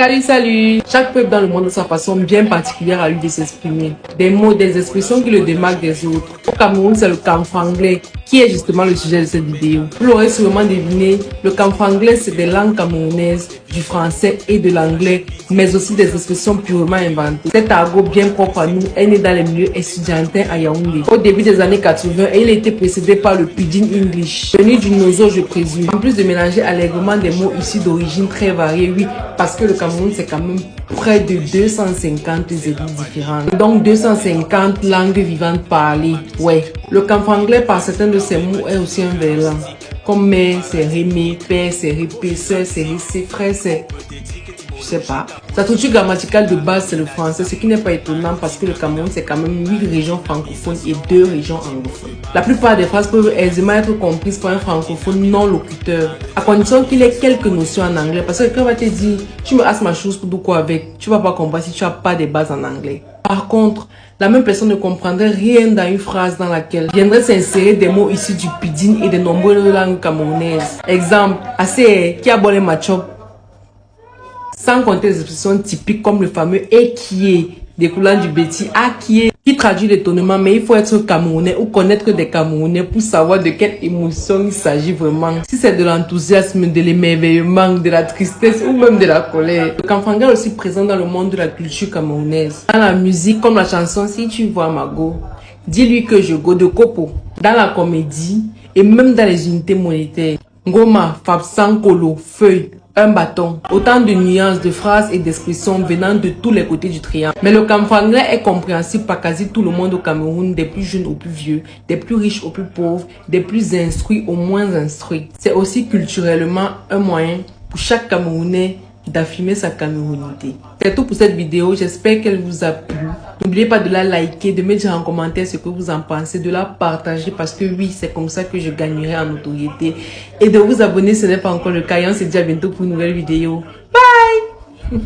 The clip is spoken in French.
Salut, salut! Chaque peuple dans le monde a sa façon bien particulière à lui de s'exprimer. Des mots, des expressions qui le démarquent des autres. Au Cameroun, c'est le camfranglais qui est justement le sujet de cette vidéo. Vous l'aurez sûrement deviné, le camfranglais, c'est des langues camerounaises, du français et de l'anglais, mais aussi des expressions purement inventées. Cet argot bien propre à nous est né dans les milieux estudiantins à Yaoundé. Au début des années 80, il a été précédé par le Pidgin English, venu du Nozo, je présume. En plus de mélanger allègrement des mots issus d'origines très variées, oui, parce que le Cameroun, c'est quand même près de 250 ethnies différentes. Donc 250 langues vivantes parlées. Ouais. Le camfranglais, par certains de ces mots, est aussi un verlan. Comme mère, c'est rémé, père, c'est répé, soeur, c'est rissé, frère, c'est... je sais pas. Sa structure grammaticale de base, c'est le français, ce qui n'est pas étonnant parce que le Cameroun, c'est quand même 8 régions francophones et 2 régions anglophones. La plupart des phrases peuvent aisément être comprises par un francophone non locuteur, à condition qu'il ait quelques notions en anglais. Parce que quand on va te dire, tu me asses ma chose pour quoi avec, tu vas pas comprendre si tu n'as pas des bases en anglais. Par contre, la même personne ne comprendrait rien dans une phrase dans laquelle viendrait s'insérer des mots issus du pidgin et de nombreuses langues camerounaises. Exemple, assez qui a bolé machop. Sans compter les expressions typiques comme le fameux « et qui est » découlant du béti « a qui est » qui traduit l'étonnement, mais il faut être camerounais ou connaître des camerounais pour savoir de quelle émotion il s'agit vraiment. Si c'est de l'enthousiasme, de l'émerveillement, de la tristesse ou même de la colère. Le camfranglais est aussi présent dans le monde de la culture camerounaise. Dans la musique, comme la chanson « Si tu vois ma go », dis-lui que je go de Kopo. Dans la comédie et même dans les unités monétaires. Ngoma, Fabsan, Kolo, feuille, un bâton. Autant de nuances, de phrases et d'expressions venant de tous les côtés du triangle. Mais le camfranglais est compréhensible par quasi tout le monde au Cameroun, des plus jeunes aux plus vieux, des plus riches aux plus pauvres, des plus instruits aux moins instruits. C'est aussi culturellement un moyen pour chaque Camerounais d'affirmer sa camerounité. C'est tout pour cette vidéo, j'espère qu'elle vous a plu. N'oubliez pas de la liker, de me dire en commentaire ce que vous en pensez, de la partager parce que oui, c'est comme ça que je gagnerai en notoriété. Et de vous abonner si ce n'est pas encore le cas. Et on se dit à bientôt pour une nouvelle vidéo. Bye!